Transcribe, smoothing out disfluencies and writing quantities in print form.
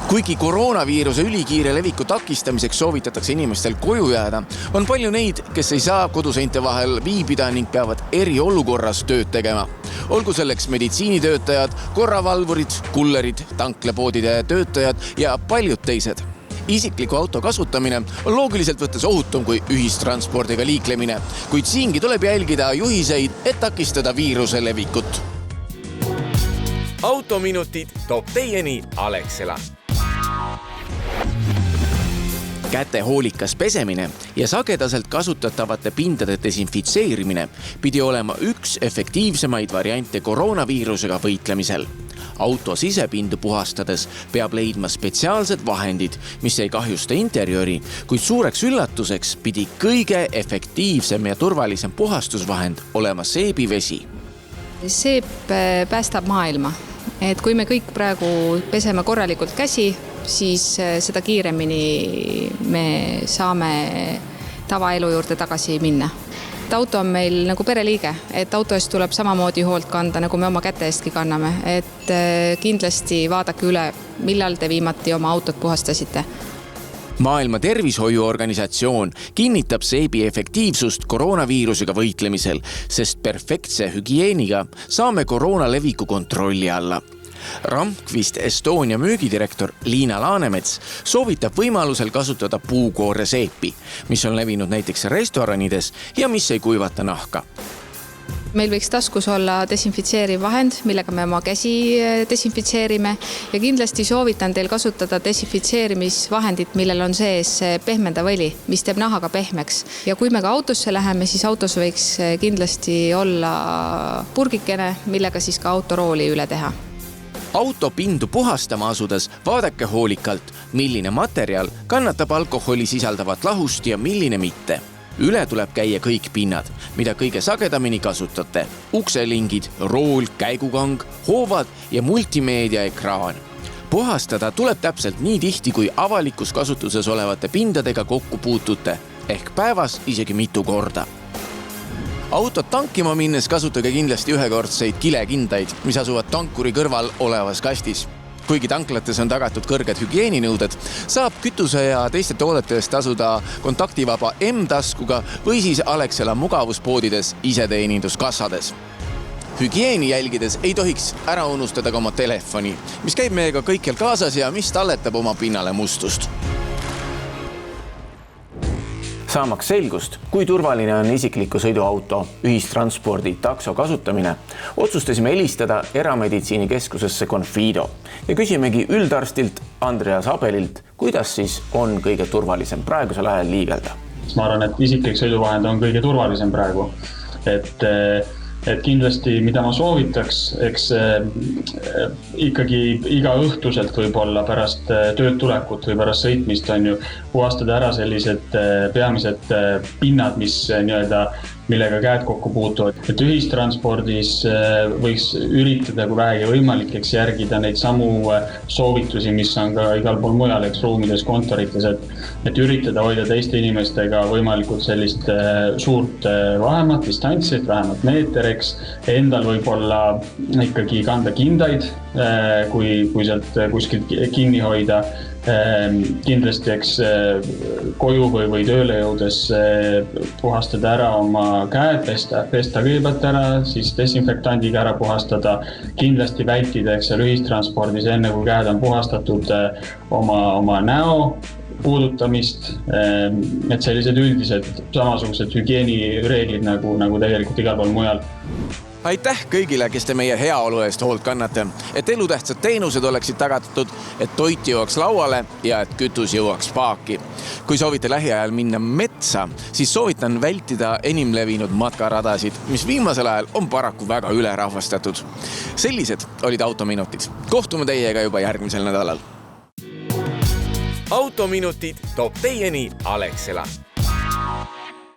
Kuigi koroonaviiruse ülikiire leviku takistamiseks soovitatakse inimestel koju jääda, on palju neid, kes ei saa koduseinte vahel viibida ning peavad eriolukorras tööd tegema. Olgu selleks meditsiinitöötajad, korravalvurid, kullerid, tanklapoodide töötajad ja paljud teised. Isikliku auto kasutamine on loogiliselt võttes ohutum kui ühistranspordiga liiklemine, kuid siingi tuleb jälgida juhiseid, et takistada viiruse levikut. Autominutid toob teieni Alexela. Käte hoolikas pesemine ja sagedaselt kasutatavate pindade desinfitseerimine pidi olema üks efektiivsemaid variante koroonaviirusega võitlemisel. Auto sisepindu puhastades peab leidma spetsiaalsed vahendid, mis ei kahjusta interjööri, kuid suureks üllatuseks pidi kõige efektiivsem ja turvalisem puhastusvahend olema seebivesi. Seep päästab maailma. Et kui me kõik praegu peseme korralikult käsi, siis seda kiiremini me saame tavaelu juurde tagasi minna. Auto on meil nagu pereliige, et auto eest tuleb samamoodi hoolt kanda, nagu me oma käte eestki kanname. Et kindlasti vaadake üle, millal te viimati oma autot puhastasite. Maailma Tervishoiuorganisatsioon kinnitab seebi efektiivsust koroonaviirusega võitlemisel, sest perfektse hügieeniga saame koroona leviku kontrolli alla. Ramqvist Estonia müügidirektor Liina Laanemets soovitab võimalusel kasutada puukoore seepi, mis on levinud näiteks restoranides ja mis ei kuivata nahka. Meil võiks taskus olla desinfitseeriv vahend, millega me oma käsi desinfitseerime ja kindlasti soovitan teil kasutada desinfitseerimisvahendit, millel on sees pehmendav õli, mis teeb nahaga pehmeks. Ja kui me ka autosse läheme, siis autos võiks kindlasti olla purgikene, millega siis ka autorooli üle teha. Autopindu puhastama asudes vaadake hoolikalt, milline materjal kannatab alkoholi sisaldavat lahust ja milline mitte. Üle tuleb käia kõik pinnad, mida kõige sagedamini kasutate. Ukselingid, rool, käigukang, hoovad ja multimeediaekraan. Puhastada tuleb täpselt nii tihti, kui avalikus kasutuses olevate pindadega kokku puutute, ehk päevas isegi mitu korda. Autot tankima minnes kasutage kindlasti ühekordseid kilekindaid, mis asuvad tankuri kõrval olevas kastis. Kuigi tanklates on tagatud kõrged hügieeninõuded, saab kütuse ja teiste toodete eest tasuda kontaktivaba M-taskuga või siis Alexela mugavuspoodides iseteeninduskassades. Hügieeni jälgides ei tohiks ära unustada ka oma telefoni, mis käib meiega kõikjal kaasas ja mis talletab oma pinnale mustust. Saamaks selgust, kui turvaline on isikliku sõiduauto, ühistranspordi, takso kasutamine, otsustasime helistada erameditsiinikeskusesse Confido ja küsimegi üldarstilt Andreas Abelilt, kuidas siis on kõige turvalisem praegusel ajal liigelda. Ma arvan, et isiklik sõiduvahend on kõige turvalisem praegu. Et kindlasti, mida ma soovitaks, eks ikkagi iga õhtuselt võib-olla pärast tööd tulekut või pärast sõitmist on ju puhastada ära sellised peamised pinnad, millega käed kokku puutuvad. Et ühistranspordis võiks üritada, kui vähegi võimalik, järgida neid samu soovitusi, mis on ka igal pool mujal, ruumides, kontorites, et üritada hoida teiste inimestega võimalikult sellist suurt vahemat, distantsit, vähemalt meeter, endal võib-olla ikkagi kanda kindaid, kui sealt kuskilt kinni hoida. Kindlasti koju või tööle jõudes puhastada ära oma käed, pesta kõigepealt ära, siis desinfektandiga ära puhastada. Kindlasti vältida ühistranspordis enne, kui käed on puhastatud oma näo puudutamist, et sellised üldised samasugused hügieenireeglid nagu tegelikult igal pool mujal. Aitäh kõigile, kes te meie heaolu eest hoolt kannate, et elutähtsad teenused oleksid tagatud, et toit jõuaks lauale ja et kütus jõuaks paaki. Kui soovite lähiajal minna metsa, siis soovitan vältida enim levinud matkaradasid, mis viimasel ajal on paraku väga ülerahvastatud. Sellised olid Autominutid. Kohtume teiega juba järgmisel nädalal. Autominutid toob teieni Alexela.